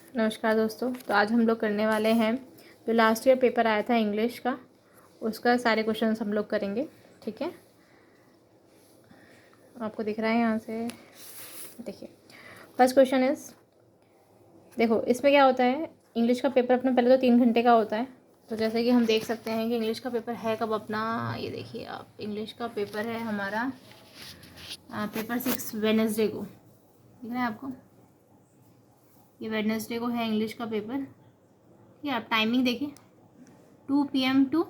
नमस्कार दोस्तों। तो आज हम लोग करने वाले हैं जो लास्ट ईयर पेपर आया था इंग्लिश का, उसका सारे क्वेश्चंस हम लोग करेंगे। ठीक है, आपको दिख रहा है यहाँ से, देखिए। फर्स्ट क्वेश्चन इज, देखो इसमें क्या होता है, इंग्लिश का पेपर अपना पहले तो 3 घंटे का होता है। तो जैसे कि हम देख सकते हैं कि इंग्लिश का पेपर है कब अपना, ये देखिए आप, इंग्लिश का पेपर है हमारा पेपर 6 वेडनेसडे को, दिख रहा है आपको, ये वेडनेसडे को है इंग्लिश का पेपर। ठीक है, आप टाइमिंग देखिए, 2 PM टू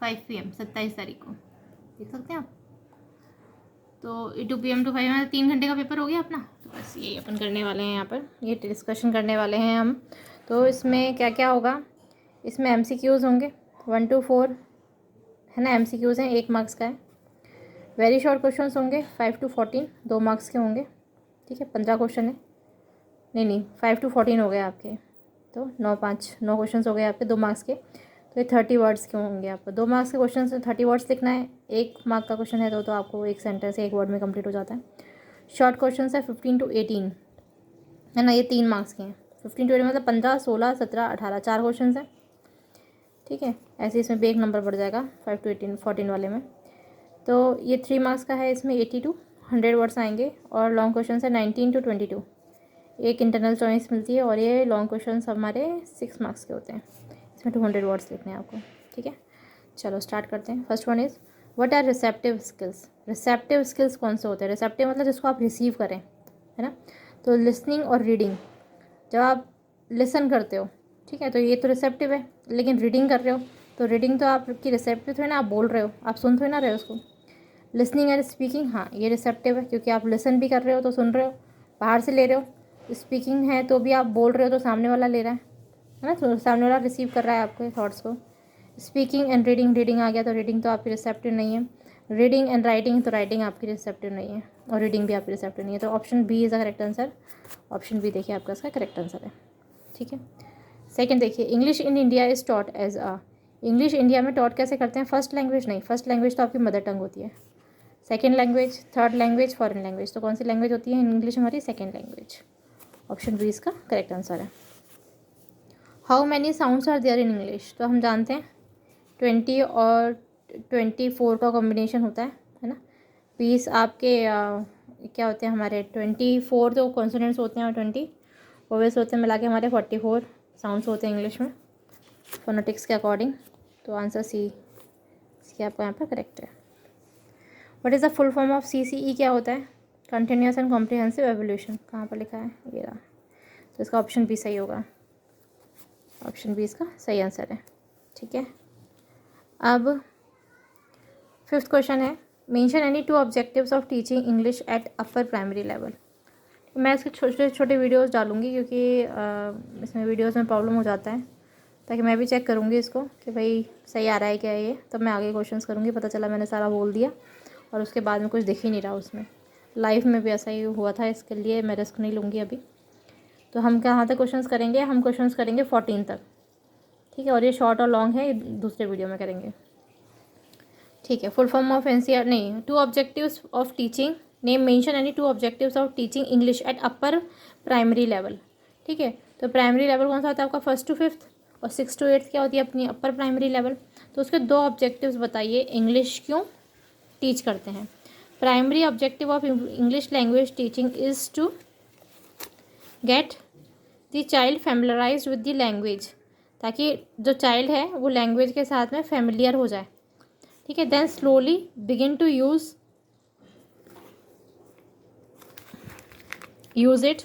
5 PM 27 तारीख को, देख सकते हैं आप। तो 2 PM टू 5 में 3 घंटे का पेपर हो गया अपना। तो बस यही अपन करने वाले हैं यहाँ पर, ये डिस्कशन करने वाले हैं हम। तो इसमें क्या क्या होगा, इसमें MCQs होंगे 1 to 4 है ना, MCQs हैं, 1 मार्क्स का है। वेरी शॉर्ट क्वेश्चन होंगे 5 to 14, 2 मार्क्स के होंगे। ठीक है, 15 क्वेश्चन है, नहीं 5 to 14 हो गए आपके, तो 9 क्वेश्चन हो गए आपके 2 मार्क्स के। तो ये 30 वर्ड्स के होंगे आपको, 2 मार्क्स के क्वेश्चन से 30 वर्ड्स लिखना है। 1 मार्क का क्वेश्चन है तो आपको एक सेंटेंस से 1 वर्ड में कंप्लीट हो जाता है। शॉर्ट क्वेश्चन है 15 to 18 है ना, ये 3 मार्क्स के हैं। 15 to 18 मतलब 15, 16, 17, 18, 4 क्वेश्चन हैं। ठीक है, ऐसे इसमें भी 1 नंबर बढ़ जाएगा 5 to 18 14 वाले में। तो ये 3 मार्क्स का है, इसमें 80 to 100 वर्ड्स आएंगे। और लॉन्ग क्वेश्चन है 19 to 22, एक इंटरनल चॉइस मिलती है। और ये लॉन्ग क्वेश्चन हमारे 6 मार्क्स के होते हैं, इसमें 200 वर्ड्स लिखने हैं आपको। ठीक है, चलो स्टार्ट करते हैं। First one is, what are receptive skills. Receptive skills कौन से होते हैं? रिसेप्टिव मतलब जिसको आप रिसीव करें, है ना। तो लिसनिंग और रीडिंग, जब आप लिसन करते हो, ठीक है, तो ये तो रिसेप्टिव है। लेकिन रीडिंग कर रहे हो तो रीडिंग तो आपकी रिसेप्टिव थोड़ी ना, आप बोल रहे हो, आप सुन थोड़ी ना रहे हो उसको। लिसनिंग एंड स्पीकिंग, हाँ ये रिसेप्टिव है, क्योंकि आप लिसन भी कर रहे हो तो सुन रहे हो, बाहर से ले रहे हो। स्पीकिंग है तो भी आप बोल रहे हो तो सामने वाला ले रहा है ना, तो सामने वाला रिसीव कर रहा है आपके थॉट्स को। स्पीकिंग एंड रीडिंग, रीडिंग आ गया तो रीडिंग तो आपकी रिसेप्टिव नहीं है। रीडिंग एंड राइटिंग, तो राइटिंग आपकी रिसेप्टिव नहीं है, और रीडिंग भी आपकी रिसेप्टिव नहीं है। तो option B is the correct answer. Option B देखिए आपका इसका करेक्ट आंसर है। ठीक है, सेकंड देखिए, English in India is taught as a. English India में टॉट कैसे करते हैं? फर्स्ट लैंग्वेज नहीं, फर्स्ट लैंग्वेज तो आपकी मदर टंग होती है। Second language, third language, foreign language, तो कौन सी लैंग्वेज होती है इंग्लिश हमारी? Second language. ऑप्शन बी इसका करेक्ट आंसर है। How many sounds are there in English, तो हम जानते हैं 20 और 24 का कॉम्बिनेशन होता है ना। 20 आपके क्या होते हैं हमारे, 24 तो कॉन्सोनेंट्स होते हैं और 20 वोवेल्स होते हैं, मिला के हमारे 44 साउंड्स होते हैं इंग्लिश में फोनेटिक्स के अकॉर्डिंग। तो आंसर सी इसकी आपका यहाँ पर करेक्ट है। What is the full form of CCE, क्या होता है? कंटिन्यूस एंड कॉम्प्रिहेंसिव एवोल्यूशन, कहाँ पर लिखा है ये रहा। तो इसका ऑप्शन बी सही होगा, ऑप्शन बी इसका सही आंसर है। ठीक है, अब फिफ्थ क्वेश्चन है, mention any 2 objectives of teaching English at upper primary level. मैं इसके छोटे छोटे वीडियोस डालूंगी, क्योंकि इसमें वीडियोस में प्रॉब्लम हो जाता है, ताकि मैं भी चेक करूँगी इसको कि भाई सही आ रहा है क्या ये, तब मैं आगे क्वेश्चंस करूँगी। पता चला मैंने सारा बोल दिया और उसके बाद में कुछ दिख ही नहीं रहा उसमें। लाइफ में भी ऐसा ही हुआ था, इसके लिए मैं रिस्क नहीं लूँगी अभी। तो हम कहाँ तक क्वेश्चंस करेंगे? हम क्वेश्चंस करेंगे 14 तक। ठीक है, और ये शॉर्ट और लॉन्ग है, ये दूसरे वीडियो में करेंगे। ठीक है, फुल फॉर्म ऑफ NCERT नहीं, 2 objectives of teaching, name mention any 2 objectives of teaching English at upper primary level. ठीक है, तो प्राइमरी लेवल कौन सा होता है आपका? 1st to 5th, और 6th to 8th क्या होती है अपनी अपर प्राइमरी लेवल। तो उसके 2 ऑब्जेक्टिव्स बताइए, इंग्लिश क्यों टीच करते हैं। Primary objective of English language teaching is to get the child familiarised with the language, ताकि जो चाइल्ड है वो लैंग्वेज के साथ में फेमिलियर हो जाए। ठीक है, then slowly begin to use it,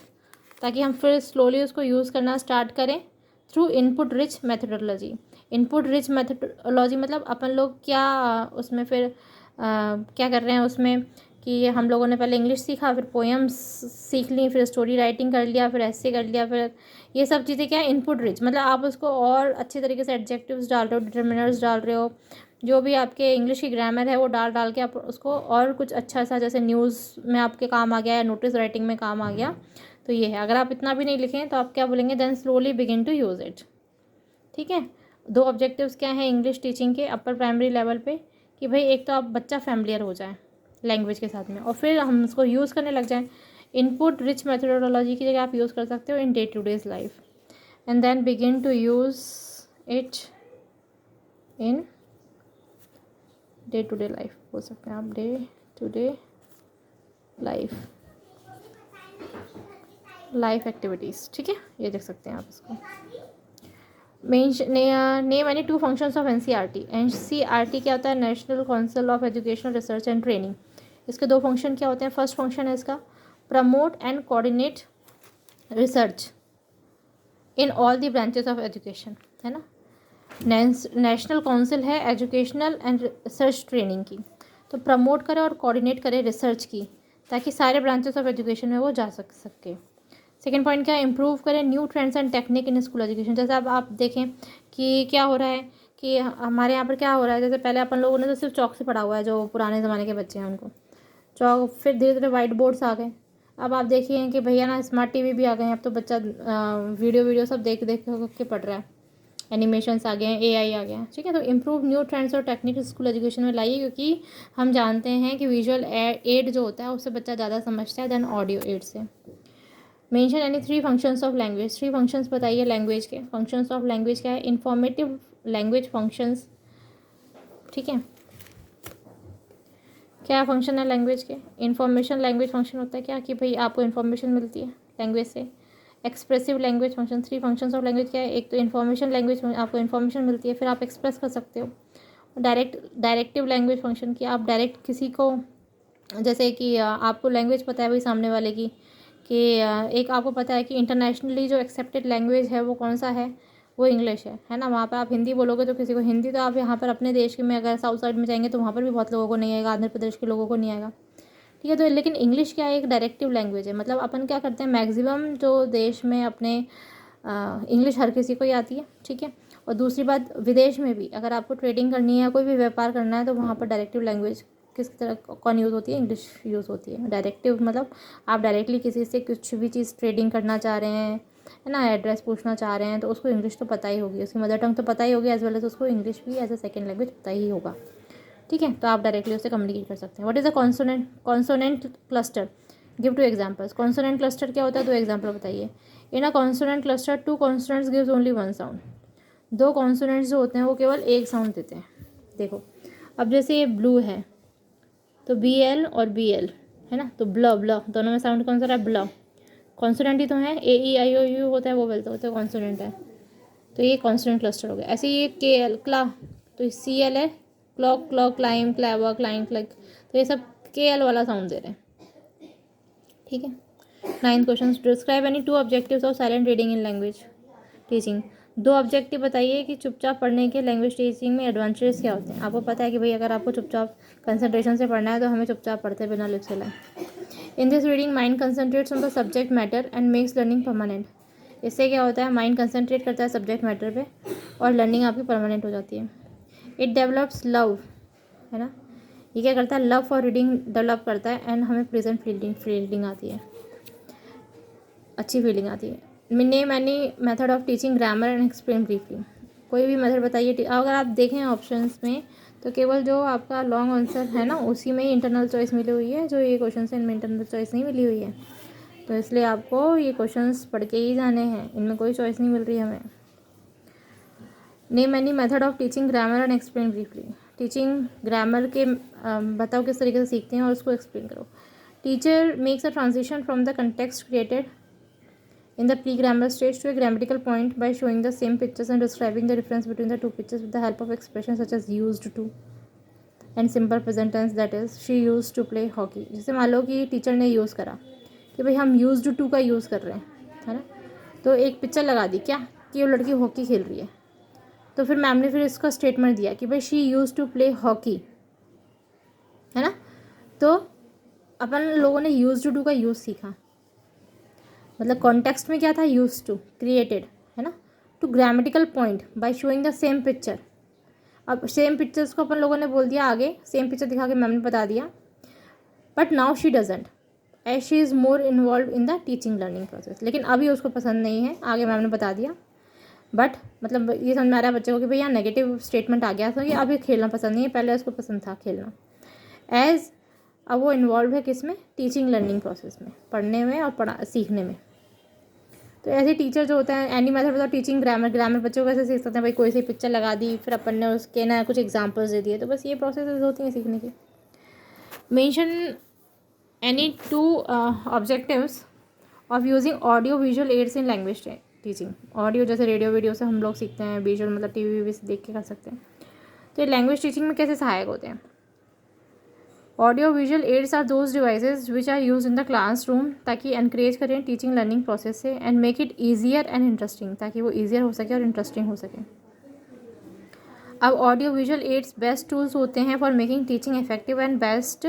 ताकि हम फिर स्लोली उसको यूज़ करना स्टार्ट करें through input rich methodology. Input rich methodology मतलब अपन लोग क्या उसमें फिर क्या कर रहे हैं उसमें, कि हम लोगों ने पहले इंग्लिश सीखा, फिर पोएम्स सीख ली, फिर स्टोरी राइटिंग कर लिया, फिर ऐसे कर लिया, फिर ये सब चीज़ें क्या है, इनपुट रिच, मतलब आप उसको और अच्छे तरीके से एडजेक्टिव्स डाल रहे हो, डिटर्मिनर्स डाल रहे हो, जो भी आपके इंग्लिश की ग्रामर है वो डाल के आप उसको और कुछ अच्छा सा, जैसे न्यूज़ में आपके काम आ गया या नोटिस राइटिंग में काम आ गया। तो ये है, अगर आप इतना भी नहीं लिखें तो आप क्या बोलेंगे? Then slowly begin to use it. ठीक है, 2 ऑब्जेक्टिव्स क्या हैं इंग्लिश टीचिंग के अपर प्राइमरी लेवल पे, कि भाई एक तो आप बच्चा फैमिलियर हो जाए लैंग्वेज के साथ में, और फिर हम उसको यूज़ करने लग जाएं। इनपुट रिच मेथडोलॉजी की जगह आप यूज़ कर सकते हो in day to days life. and then begin to use it in day to day life बोल सकते हैं आप, day to day life activities. ठीक है, ये देख सकते हैं आप इसको। Name any two functions of NCERT. NCERT क्या होता है? National council of educational research and training. इसके दो फंक्शन क्या होते हैं? फर्स्ट फंक्शन है इसका promote and coordinate research in all the branches of education, है ना। नेशनल काउंसिल है एजुकेशनल एंड रिसर्च ट्रेनिंग की, तो प्रमोट करे और कोऑर्डिनेट करे रिसर्च की, ताकि सारे ब्रांचेस ऑफ एजुकेशन में वो जा सके। सेकेंड पॉइंट क्या है? इम्प्रूव करें new trends and technique in school education. जैसे अब आप देखें कि क्या हो रहा है कि हमारे यहाँ पर क्या हो रहा है, जैसे पहले अपन लोगों ने तो सिर्फ चौक से पढ़ा हुआ है, जो पुराने ज़माने के बच्चे हैं उनको चौक, फिर धीरे धीरे वाइट बोर्ड्स आ गए। अब आप देखिए कि भैया ना स्मार्ट टीवी भी आ गए हैं, अब तो बच्चा वीडियो सब देख के पढ़ रहा है, एनिमेशंस आ गए हैं, एआई आ गया है। ठीक है, तो इम्प्रूव न्यू ट्रेंड्स और टेक्निक स्कूल एजुकेशन में लाइए, क्योंकि हम जानते हैं कि विजुअल एड जो होता है उससे बच्चा ज़्यादा समझता है देन ऑडियो एड से। Mention any 3 functions of language. 3 functions बताइए लैंग्वेज के। फंक्शंस ऑफ लैंग्वेज क्या है? Informative language functions. ठीक है, क्या फंक्शन है लैंग्वेज के? इन्फॉर्मेशन लैंग्वेज फंक्शन होता है क्या, कि भाई आपको इन्फॉर्मेशन मिलती है लैंग्वेज से। Expressive language function. 3 functions of language क्या है? एक तो इन्फॉर्मेशन लैंग्वेज, आपको इन्फॉर्मेशन मिलती है, फिर आप एक्सप्रेस कर सकते हो। डायरेक्टिव लैंग्वेज फंक्शन की, आप डायरेक्ट किसी को, जैसे कि आपको लैंग्वेज पता है भाई सामने वाले की, कि एक आपको पता है कि इंटरनेशनली जो एक्सेप्टेड लैंग्वेज है वो कौन सा है, वो इंग्लिश है ना। वहाँ पर आप हिंदी बोलोगे तो किसी को हिंदी, तो आप यहाँ पर अपने देश के में अगर साउथ साइड में जाएंगे तो वहाँ पर भी बहुत लोगों को नहीं आएगा, आंध्र प्रदेश के लोगों को नहीं आएगा। ठीक है, तो लेकिन इंग्लिश क्या है? एक डायरेक्टिव लैंग्वेज है। मतलब अपन क्या करते हैं, मैक्सिमम जो देश में अपने इंग्लिश हर किसी को ही आती है। ठीक है, और दूसरी बात, विदेश में भी अगर आपको ट्रेडिंग करनी है, कोई भी व्यापार करना है, तो वहाँ पर डायरेक्टिव लैंग्वेज किस तरह कौन यूज़ होती है? इंग्लिश यूज़ होती है। डायरेक्टिव मतलब आप डायरेक्टली किसी से कुछ भी चीज़ ट्रेडिंग करना चाह रहे हैं, है ना, एड्रेस पूछना चाह रहे हैं, तो उसको इंग्लिश तो पता ही होगी, उसकी मदर टंग तो पता ही होगी, एज वेल एज उसको इंग्लिश भी एज अ सेकेंड लैंग्वेज पता ही होगा। ठीक है, तो आप डायरेक्टली उससे कम्युनिकेट कर सकते हैं। What is a consonant cluster? Give 2 examples. Consonant cluster क्या होता है? 2 एग्जाम्पल बताइए। In a consonant cluster 2 consonants gives only 1 sound. 2 consonants जो होते हैं वो केवल एक साउंड देते हैं। देखो, अब जैसे ये ब्लू है तो BL और BL, है ना, तो ब्ल दोनों में साउंड कौन सा रहा है? ब्ल। कॉन्सोनेंट ही तो है, AEIOU होता है, वो बोलते होते कॉन्सोनेंट है, तो ये कॉन्सोनेंट क्लस्टर हो गया। ऐसे ये KL क्ला, तो CL है, क्लॉक क्लाइम क्लैवर क्लाइम क्लैक, तो ये सब KL वाला साउंड दे रहे हैं। ठीक है, 9th question, describe any 2 objectives of silent reading in language teaching. 2 objective बताइए कि चुपचाप पढ़ने के लैंग्वेज टीचिंग में एडवांटेजेस क्या होते हैं। आपको पता है कि भाई अगर आपको चुपचाप कंसंट्रेशन से पढ़ना है तो हमें चुपचाप पढ़ते बिना लिख चलाएं। In this reading mind concentrates on the subject matter and makes learning permanent. इससे क्या होता है? माइंड कंसंट्रेट करता है सब्जेक्ट मैटर पे और लर्निंग आपकी परमानेंट हो जाती है। इट डेवलप्स लव, है ना, ये क्या करता है? लव फॉर रीडिंग डेवलप करता है एंड हमें प्रेजेंट फीलिंग आती है, अच्छी फीलिंग आती है। Name any method of teaching grammar and explain briefly. कोई भी मेथड बताइए। अगर आप देखें ऑप्शंस में तो केवल जो आपका लॉन्ग आंसर है ना उसी में ही इंटरनल चॉइस मिली हुई है, जो ये क्वेश्चन है इनमें इंटरनल चॉइस नहीं मिली हुई है, तो इसलिए आपको ये क्वेश्चंस पढ़ के ही जाने हैं, इनमें कोई चॉइस नहीं मिल रही हमें। Name any method of teaching grammar and explain briefly. Teaching grammar के बताओ किस तरीके से सीखते हैं और उसको एक्सप्लेन करो। Teacher makes a transition from the context created in the pre-grammar stage to a grammatical point by showing the same pictures and describing the difference between the 2 pictures with the help of expressions such as used to and simple present tense, that is she used to play hockey। जैसे मान लो कि teacher ने use करा कि भाई हम used to का use कर रहे हैं, है ना, तो एक पिक्चर लगा दी क्या कि वो लड़की हॉकी खेल रही है, तो फिर मैम ने फिर इसका स्टेटमेंट दिया कि भाई she used to play hockey, है ना, तो अपन लोगों ने यूज्ड टू का यूज़ सीखा, मतलब कॉन्टेक्स्ट में क्या था? यूज्ड टू क्रिएटेड, है ना, to grammatical point by showing the same picture. अब सेम पिक्चर्स को अपन लोगों ने बोल दिया आगे, सेम पिक्चर दिखा के मैम ने बता दिया, but now she doesn't as she is more involve in the teaching learning process. लेकिन अभी उसको पसंद नहीं है, आगे मैम ने बता दिया, बट मतलब ये समझ में आ रहा है बच्चे को कि भैया नेगेटिव स्टेटमेंट आ गया था, ये अभी खेलना पसंद नहीं है, पहले उसको पसंद था खेलना। एज अब वो इन्वॉल्व है किस में? टीचिंग लर्निंग प्रोसेस में, पढ़ने में और सीखने में। तो ऐसे टीचर जो होते हैं, एनी मेथड मतलब टीचिंग ग्रामर, ग्रामर बच्चों को कैसे सीख सकते हैं भाई, कोई सी पिक्चर लगा दी, फिर अपन ने उसके ना कुछ एग्जांपल्स दे दिए, तो बस ये प्रोसेस होती हैं सीखने की। Mention any two objectives of using audio visual ads in language teaching. Audio जैसे रेडियो वीडियो से हम लोग सीखते हैं, विजुअल मतलब टीवी वीवी से देख के कर सकते हैं। तो ये लैंग्वेज टीचिंग में कैसे सहायक होते हैं? Audio visual aids are those devices which are use in the classroom, ताकि एनकरेज करें टीचिंग लर्निंग प्रोसेस से, and make it easier and interesting, ताकि वो ईजियर हो सके और इंटरेस्टिंग हो सके। अब audio visual ads best tools होते हैं for making teaching effective and best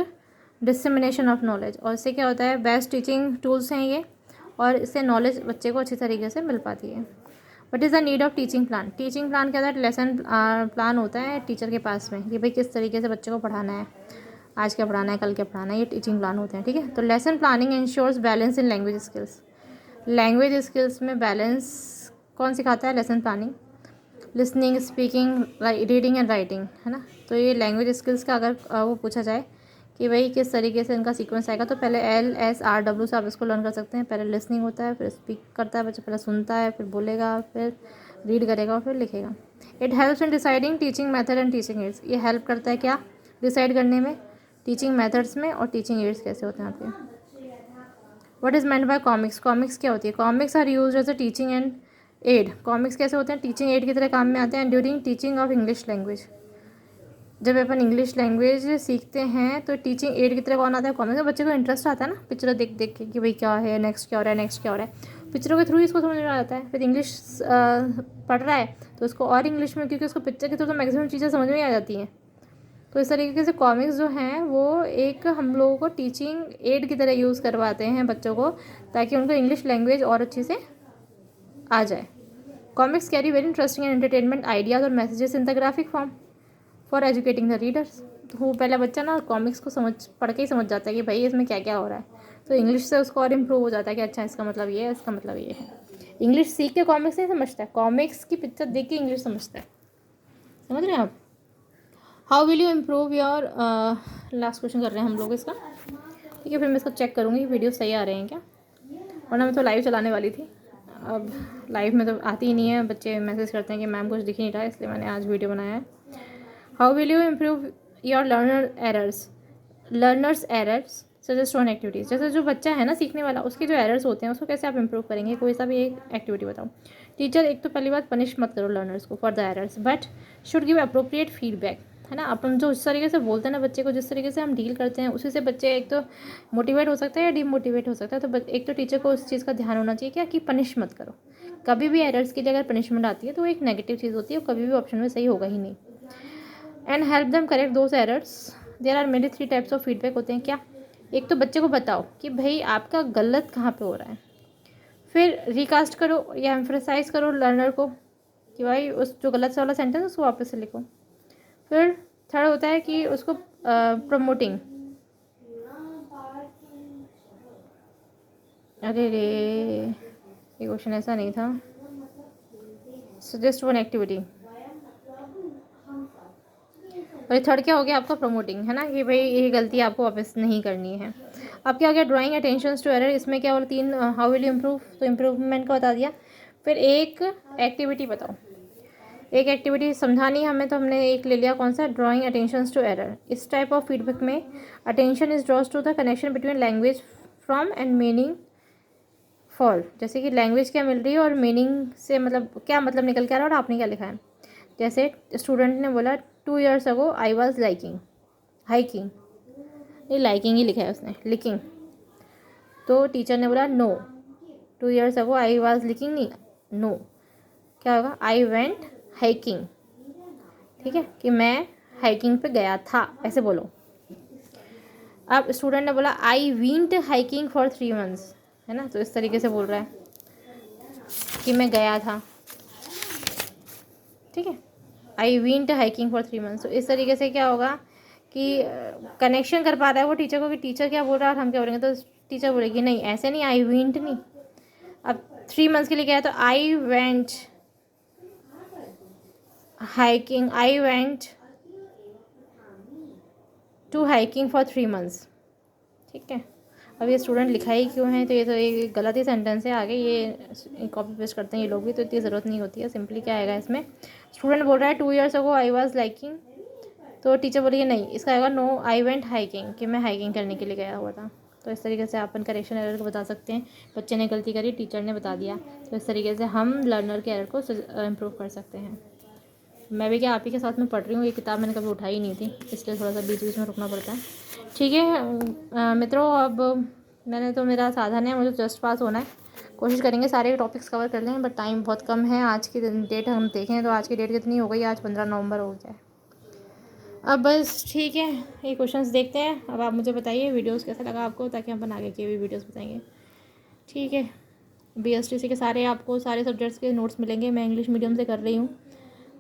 dissemination of knowledge. और इससे क्या होता है, बेस्ट टीचिंग टूल्स हैं ये, और इससे नॉलेज बच्चे को अच्छी तरीके से मिल पाती है। What is the need of teaching plan? Teaching plan क्या होता है? लेसन प्लान होता है टीचर के पास में कि भाई किस तरीके से बच्चे को पढ़ाना है, आज क्या पढ़ाना है, कल क्या पढ़ाना है, ये टीचिंग प्लान होते हैं, ठीक है। तो lesson planning ensures balance in language skills. Language skills में बैलेंस कौन सिखाता है? Lesson planning. Listening, speaking, reading and writing, है ना। तो ये लैंग्वेज स्किल्स का अगर वो पूछा जाए कि भाई किस तरीके से इनका सीक्वेंस आएगा, तो पहले LSRW से आप इसको लर्न कर सकते हैं। पहले लिसनिंग होता है, फिर स्पीक करता है बच्चा, पहले सुनता है, फिर बोलेगा, फिर रीड करेगा और फिर लिखेगा। It helps in deciding teaching method and teaching ads. ये हेल्प करता है क्या डिसाइड करने में, टीचिंग मेथड्स में, और टीचिंग एड्स कैसे होते हैं आपके। What is meant by comics? Comics क्या होती है? Comics are used as a teaching and aid. Comics कैसे होते हैं? टीचिंग एड की तरह काम में आते हैं during teaching of English language. जब अपन इंग्लिश लैंग्वेज सीखते हैं तो टीचिंग एड की तरह कौन आता है? कॉमिक्स। बच्चे को इंटरेस्ट आता है ना पिक्चर देख देख के कि भाई क्या है, नेक्स्ट क्या हो रहा है, नेक्स्ट क्या हो रहा है, पिक्चरों के थ्रू इसको समझ में आ जाता है। फिर इंग्लिश पढ़ रहा है तो उसको और इंग्लिश में, क्योंकि उसको पिक्चर के थ्रू तो मैक्सिमम चीज़ें समझ में आ जाती हैं। तो इस तरीके से कॉमिक्स जो हैं वो एक हम लोगों को टीचिंग एड की तरह यूज़ करवाते हैं बच्चों को, ताकि उनको इंग्लिश लैंग्वेज और अच्छे से आ जाए। Comics carry very interesting and entertainment ideas और messages in the graphic form for educating the readers. तो वो पहला बच्चा ना कॉमिक्स को पढ़ के ही समझ जाता है कि भाई इसमें क्या क्या हो रहा है, तो इंग्लिश से उसको और इम्प्रूव हो जाता है कि अच्छा इसका मतलब ये है, इसका मतलब ये है। इंग्लिश सीख के कॉमिक्स नहीं समझता है, कॉमिक्स की पिक्चर देख के इंग्लिश समझता है। समझ रहे हैं आप? How will you improve your, last question कर रहे हैं हम लोग इसका, ठीक है। फिर मैं इसको चेक करूँगी वीडियो सही आ रहे हैं क्या, वरना मैं तो लाइव चलाने वाली थी। अब लाइव में तो आती ही नहीं है, बच्चे मैसेज करते हैं कि मैम कुछ दिख नहीं रहा है, इसलिए मैंने आज वीडियो बनाया है। How will you improve your learners errors suggest on activities. जैसे जो बच्चा है ना सीखने वाला, उसके जो एरर्स होते हैं उसको कैसे आप इम्प्रूव करेंगे, कोई सा भी एक एक्टिविटी बताओ। टीचर एक तो पहली बात पनिश मत करो लर्नर्स को for the errors, but should give appropriate feedback, है ना। अपन जो इस तरीके से बोलते हैं ना बच्चे को, जिस तरीके से हम डील करते हैं, उसी से बच्चे एक तो मोटिवेट हो सकता है या डीमोटिवेट हो सकता है। तो एक तो टीचर को उस चीज़ का ध्यान होना चाहिए क्या कि पनिश मत करो। कभी भी एरर्स के लिए अगर पनिशमेंट आती है तो वो एक नेगेटिव चीज़ होती है, कभी भी ऑप्शन में सही होगा ही नहीं। And help them correct those errors. There are many 3 types of feedback होते हैं क्या। एक तो बच्चे को बताओ कि भाई आपका गलत कहाँ पे हो रहा है, फिर रिकास्ट करो या एम्फसाइज करो लर्नर को कि भाई उस जो गलत वाला सेंटेंस उसको वापस से लिखो। फिर थर्ड होता है कि उसको प्रमोटिंग, अरे रे ये क्वेश्चन ऐसा नहीं था, सजेस्ट वन एक्टिविटी। और थर्ड क्या हो गया आपका प्रमोटिंग, है ना, कि भाई ये गलती आपको वापस नहीं करनी है। अब क्या हो गया ड्राइंग अटेंशन टू एरर। इसमें क्या और 3 हाउ विल यू इम्प्रूव, तो इम्प्रूवमेंट का बता दिया। फिर एक एक्टिविटी बताओ, एक एक्टिविटी समझानी है हमें, तो हमने एक ले लिया कौन सा, ड्राइंग अटेंशन टू एरर। इस टाइप ऑफ फीडबैक में attention is draws to the connection between language form and meaning for. जैसे कि लैंग्वेज क्या मिल रही है और मीनिंग से मतलब क्या मतलब निकल के आ रहा है और आपने क्या लिखा है। जैसे स्टूडेंट ने बोला 2 years ago I was liking hiking, नहीं लाइकिंग ही लिखा है उसने, लिकिंग। तो टीचर ने बोला no, 2 years ago I was licking, नहीं नो, क्या होगा आई वेंट हाइकिंग, ठीक है, कि मैं हाइकिंग पे गया था, ऐसे बोलो। अब स्टूडेंट ने बोला आई वींट हाइकिंग फॉर 3 months, है ना, तो इस तरीके से बोल रहा है कि मैं गया था, ठीक है, आई वींट हाइकिंग फॉर 3 months। तो इस तरीके से क्या होगा कि कनेक्शन कर पा रहा है वो टीचर को कि टीचर क्या बोल रहा है और हम क्या बोलेंगे। तो टीचर बोलेगी नहीं ऐसे नहीं, आई वींट नहीं, अब 3 months के लिए गया तो I went hiking, I went to hiking for 3 months, ठीक है। अब ये स्टूडेंट लिखा ही क्यों है, तो ये तो एक गलत ही सेंटेंस है। आगे ये कॉपी पेस्ट करते हैं ये लोग भी, तो इतनी ज़रूरत नहीं होती है। सिंपली क्या आएगा इसमें, स्टूडेंट बोल रहा है 2 years ago I was liking, तो टीचर बोलिए नहीं, इसका आएगा नो आई वेंट हाइकिंग, कि मैं हाइकिंग करने के लिए गया हुआ था। तो इस तरीके से अपन करेक्शन एरर को बता सकते हैं। बच्चे ने गलती करी, टीचर ने बता दिया, तो इस तरीके से हम लर्नर के एरर को इम्प्रूव कर सकते हैं। मैं भी क्या आप ही के साथ में पढ़ रही हूँ, ये किताब मैंने कभी उठाई नहीं थी, इसलिए थोड़ा सा बीच बीच में रुकना पड़ता है। ठीक है मित्रों, अब मैंने तो मेरा साधन है, मुझे जस्ट पास होना है। कोशिश करेंगे सारे टॉपिक्स कवर कर लें, बट टाइम बहुत कम है। आज की डेट हम देखें तो आज की डेट कितनी हो गई, आज 15 नवंबर हो गया है। अब बस ठीक है, ये क्वेश्चंस देखते हैं। अब आप मुझे बताइए वीडियोस कैसा लगा आपको, ताकि हम आगे की भी वीडियोस बताएंगे। ठीक है, BSTC के सारे आपको सारे सब्जेक्ट्स के नोट्स मिलेंगे। मैं इंग्लिश मीडियम से कर रही हूँ,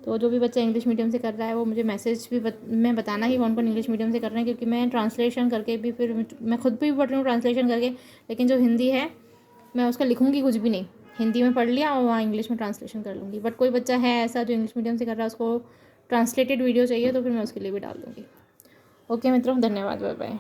तो जो भी बच्चा इंग्लिश मीडियम से कर रहा है वो मुझे मैसेज भी मैं बताना ही कौन कौन इंग्लिश मीडियम से कर रहे हैं, क्योंकि मैं ट्रांसलेशन करके भी, फिर मैं खुद भी पढ़ रही हूँ ट्रांसलेशन करके, लेकिन जो हिंदी है मैं उसका लिखूँगी कुछ भी नहीं, हिंदी में पढ़ लिया और वहाँ इंग्लिश में ट्रांसलेशन कर लूँगी। बट कोई बच्चा है ऐसा जो इंग्लिश मीडियम से कर रहा है, उसको ट्रांसलेटेड वीडियो चाहिए, तो फिर मैं उसके लिए भी डाल दूँगी। ओके मित्रों, धन्यवाद, बाय बाय।